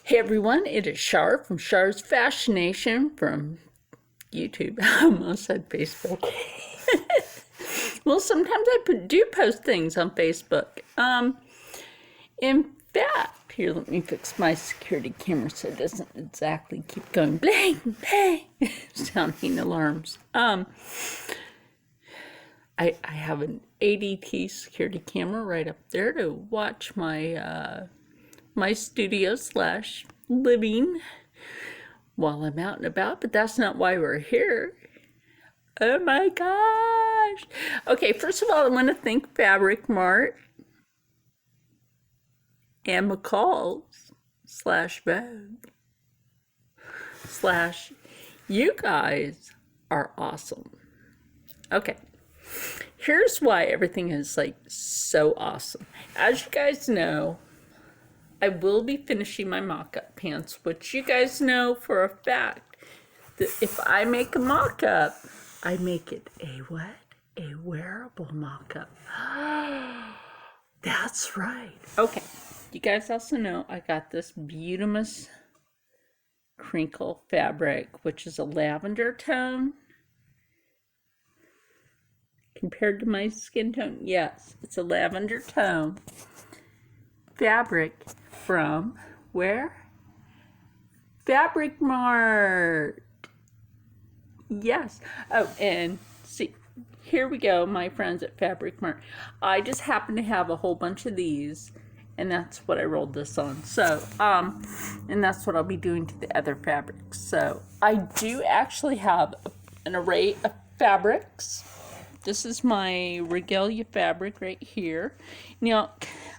Hey everyone, it is Char from Char's Fascination from YouTube. I almost said Facebook. Well, sometimes I do post things on Facebook. In fact, here, let me fix my security camera so it doesn't exactly keep going bling, bling, sounding alarms. I have an ADT security camera right up there to watch my my studio slash living while I'm out and about, but that's not why we're here. Oh my gosh. Okay, first of all, I want to thank Fabric Mart and McCall's slash Vogue slash you guys are awesome. Okay, here's why everything is like so awesome. As you guys know, I will be finishing my mock-up pants, which you guys know for a fact that if I make a mock-up, I make it a what? A wearable mock-up. That's right. Okay, you guys also know I got this beautimous crinkle fabric, which is a lavender tone. Compared to my skin tone, yes, it's a lavender tone. Fabric from where? Fabric Mart. Yes. Oh, and see, here we go, my friends at Fabric Mart. I just happen to have a whole bunch of these, and that's what I rolled this on. So, and that's what I'll be doing to the other fabrics. So, I do actually have an array of fabrics. This is my regalia fabric right here. Now,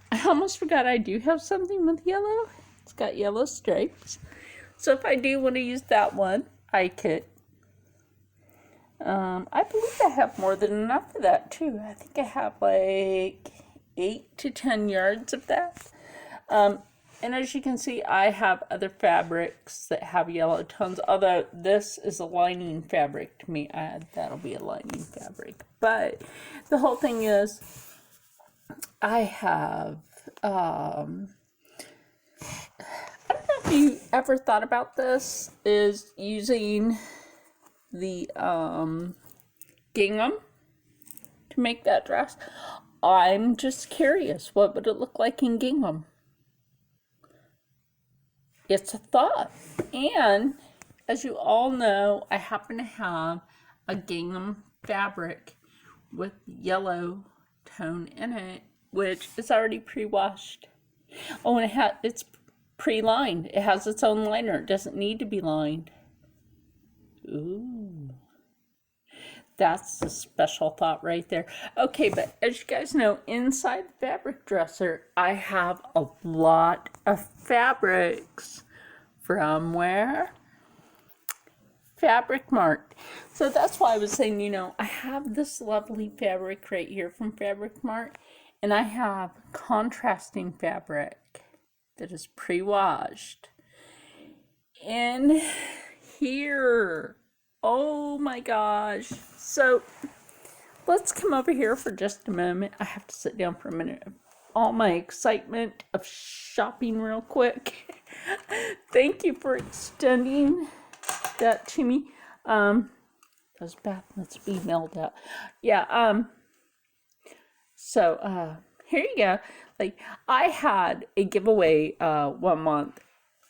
I almost forgot I do have something with yellow. It's got yellow stripes. So if I do want to use that one, I could. I believe I have more than enough of that too. I think I have like 8 to 10 yards of that. And as you can see, I have other fabrics that have yellow tones, although this is a lining fabric to me. That'll be a lining fabric. But the whole thing is, I have, I don't know if you ever thought about this, is using the gingham to make that dress. I'm just curious, what would it look like in gingham? It's a thought. And as you all know, I happen to have a gingham fabric with yellow tone in it, which is already pre-washed. Oh, and it's pre-lined. It has its own liner. It doesn't need to be lined. Ooh. That's a special thought right there. Okay, but as you guys know, inside the fabric dresser, I have a lot of fabrics from where? Fabric Mart. So that's why I was saying, you know, I have this lovely fabric right here from Fabric Mart, and I have contrasting fabric that is pre-washed. And here, oh my gosh. So let's come over here for just a moment. I have to sit down for a minute. All my excitement of shopping real quick. Thank you for extending that to me. Those bath must be mailed out. Yeah, so here you go. Like, I had a giveaway 1 month,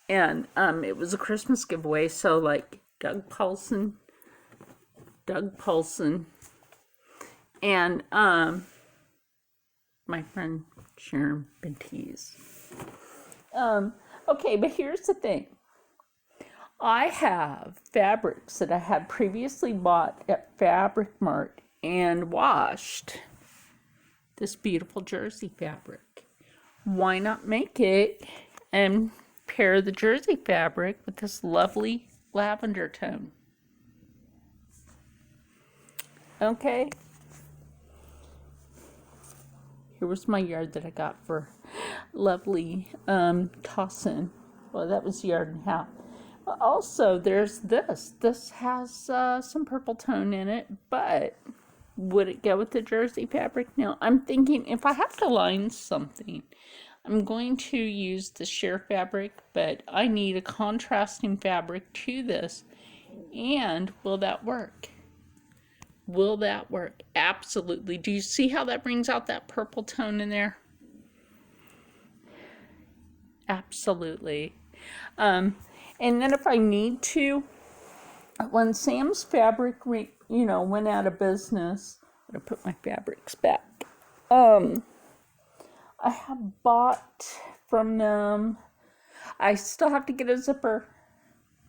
and it was a Christmas giveaway, so like Doug Paulson, and my friend Sharon Bentees. Okay, but here's the thing. I have fabrics that I had previously bought at Fabric Mart and washed. This beautiful jersey fabric. Why not make it and pair the jersey fabric with this lovely lavender tone? Okay. Here was my yard that I got for lovely toss-in. Well, that was a yard and a half. Also, there's this. This has some purple tone in it, but would it go with the jersey fabric? Now, I'm thinking if I have to line something, I'm going to use the sheer fabric, but I need a contrasting fabric to this. And will that work? Will that work? Absolutely. Do you see how that brings out that purple tone in there? Absolutely. And then if I need to, when Sam's Fabric, went out of business, I'm gonna put my fabrics back. I have bought from them. I still have to get a zipper,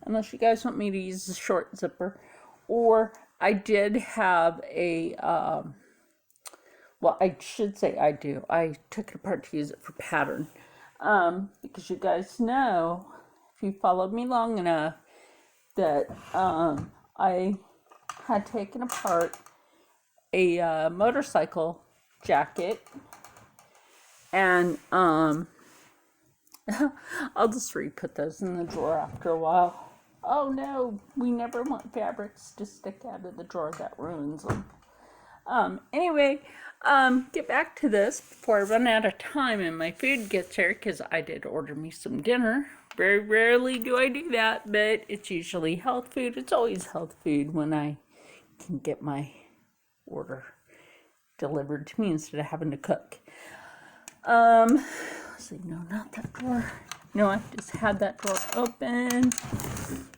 unless you guys want me to use the short zipper. Or I did have a, well, I should say I do. I took it apart to use it for pattern. Because you guys know, if you followed me long enough, that I had taken apart a motorcycle jacket, and I'll just re-put those in the drawer after a while. Oh no, we never want fabrics to stick out of the drawer. That ruins them. Anyway, get back to this before I run out of time and my food gets here, because I did order me some dinner. Very rarely do I do that, but it's usually health food. It's always health food when I can get my order delivered to me instead of having to cook. Let's see, no, not that drawer. No, I just had that drawer open.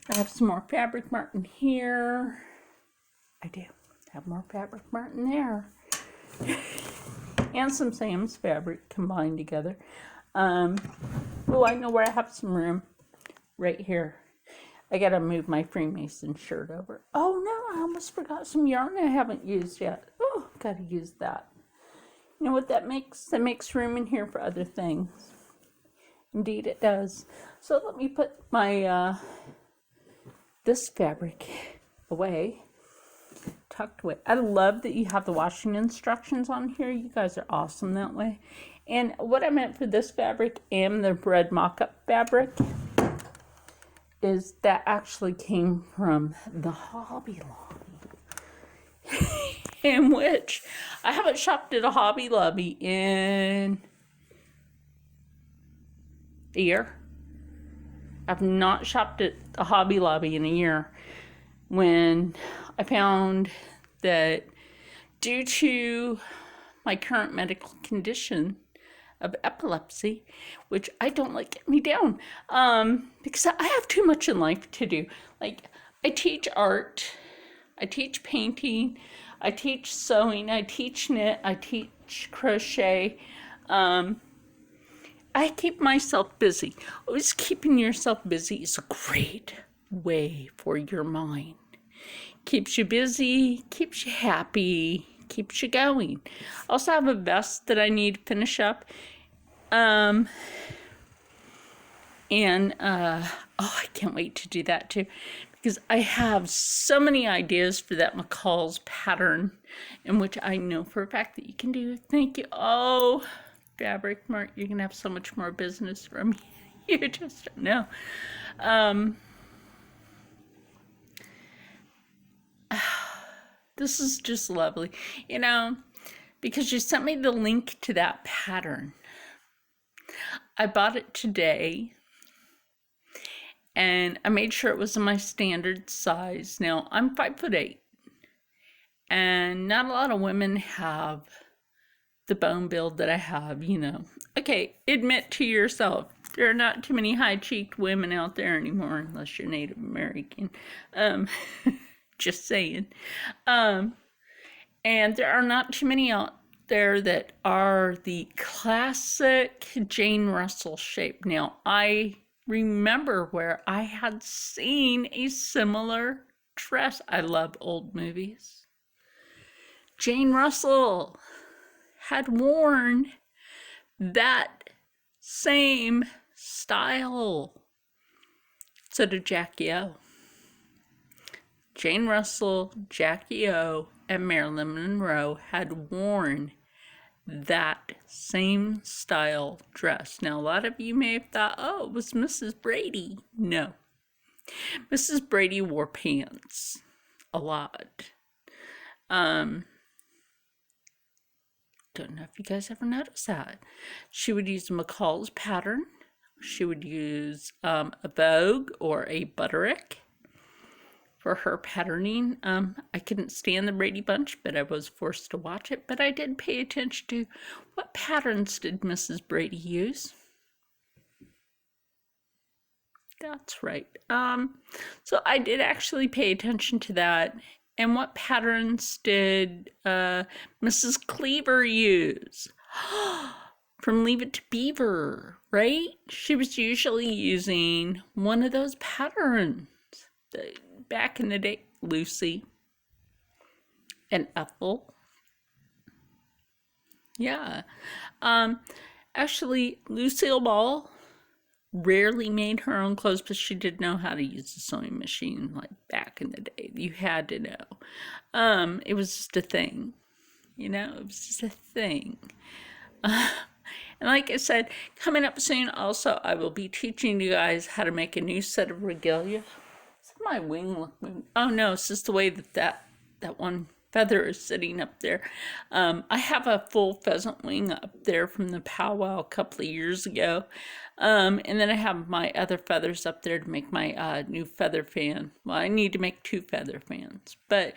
I have some more fabric martin here. I do have more fabric martin there. And some Sam's fabric combined together. Oh, I know where I have some room. Right here. I gotta move my Freemason shirt over. Oh no, I almost forgot some yarn I haven't used yet. Oh, gotta use that. You know what that makes? That makes room in here for other things. Indeed it does. So let me put my, this fabric away. Tucked away. I love that you have the washing instructions on here. You guys are awesome that way. And what I meant for this fabric and the red mock-up fabric is that actually came from the Hobby Lobby. In which I haven't shopped at a Hobby Lobby in a year. I've not shopped at a Hobby Lobby in a year, when I found that due to my current medical condition of epilepsy, which I don't let get me down, because I have too much in life to do. Like, I teach art, I teach painting, I teach sewing, I teach knit, I teach crochet. I keep myself busy. Always keeping yourself busy is a great way for your mind. Keeps you busy, keeps you happy, keeps you going. I also have a vest that I need to finish up. Oh, I can't wait to do that too, because I have so many ideas for that McCall's pattern, in which I know for a fact that you can do. Thank you. Oh, Fabric Mart, you're gonna have so much more business from me. You just don't know. This is just lovely, because you sent me the link to that pattern. I bought it today, and I made sure it was in my standard size. Now, I'm 5'8", and not a lot of women have the bone build that I have, Okay, admit to yourself, there are not too many high-cheeked women out there anymore, unless you're Native American. Just saying. And there are not too many out there that are the classic Jane Russell shape. Now, I remember where I had seen a similar dress. I love old movies. Jane Russell had worn that same style. So did Jackie O. Jane Russell, Jackie O, and Marilyn Monroe had worn that same style dress. Now, a lot of you may have thought, oh, it was Mrs. Brady. No. Mrs. Brady wore pants a lot. Don't know if you guys ever noticed that. She would use McCall's pattern. She would use a Vogue or a Butterick for her patterning. I couldn't stand the Brady Bunch, but I was forced to watch it. But I did pay attention to what patterns did Mrs. Brady use. That's right. So I did actually pay attention to that. And what patterns did Mrs. Cleaver use? From Leave It to Beaver, right? She was usually using one of those patterns. Back in the day, Lucy and Ethel. Yeah. Actually, Lucille Ball rarely made her own clothes, but she did know how to use the sewing machine, like back in the day. You had to know. It was just a thing. It was just a thing. And like I said, coming up soon also, I will be teaching you guys how to make a new set of regalia. Is my wing looking? Oh no, it's just the way that one feather is sitting up there. I have a full pheasant wing up there from the powwow a couple of years ago. And then I have my other feathers up there to make my new feather fan. Well, I need to make 2 feather fans, but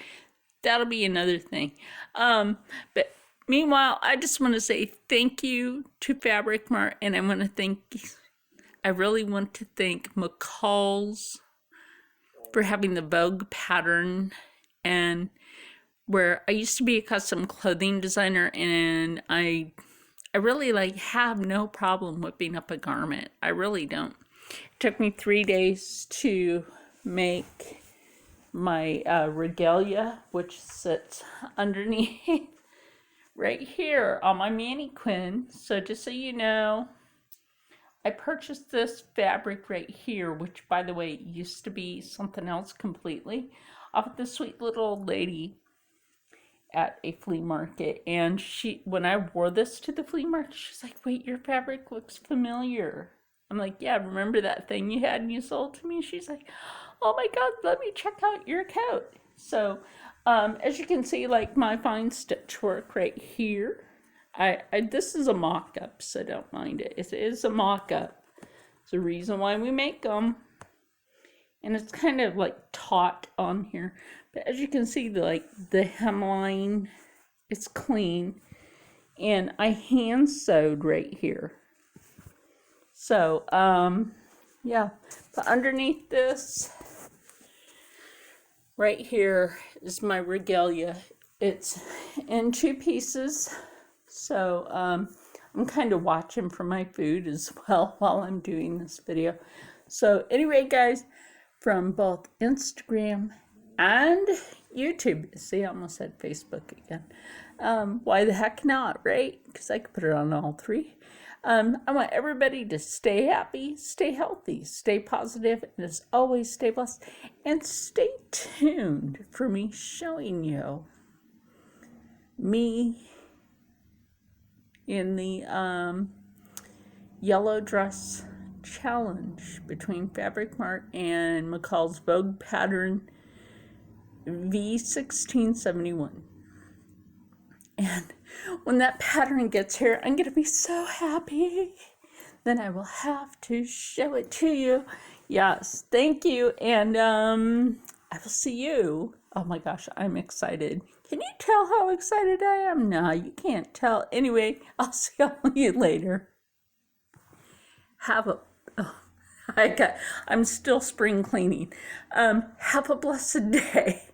that'll be another thing. But meanwhile, I just want to say thank you to Fabric Mart, and I really want to thank McCall's for having the Vogue pattern, and where I used to be a custom clothing designer, and I really have no problem whipping up a garment. I really don't. It took me 3 days to make my regalia, which sits underneath right here on my mannequin. So just so you know, I purchased this fabric right here, which by the way used to be something else completely, off of this sweet little old lady at a flea market. And when I wore this to the flea market, she's like, wait, your fabric looks familiar. I'm like, yeah, remember that thing you had and you sold to me? She's like, oh my God, let me check out your coat. So as you can see, like my fine stitch work right here, this is a mock-up, so don't mind it. It is a mock-up. It's the reason why we make them. And it's kind of like taut on here. But as you can see, the hemline, it's clean. And I hand sewed right here. So, yeah. But underneath this, right here is my regalia. It's in 2 pieces. So I'm kind of watching for my food as well while I'm doing this video. So anyway, guys, from both Instagram and YouTube. See, I almost said Facebook again. Why the heck not, right? Because I could put it on all 3. I want everybody to stay happy, stay healthy, stay positive, and as always, stay blessed. And stay tuned for me showing you me in the yellow dress challenge between Fabric Mart and McCall's Vogue pattern V1671. And when that pattern gets here, I'm going to be so happy. Then I will have to show it to you. Yes, thank you. And I will see you. Oh my gosh, I'm excited. Can you tell how excited I am? No, you can't tell. Anyway, I'll see you later. I'm still spring cleaning. Have a blessed day.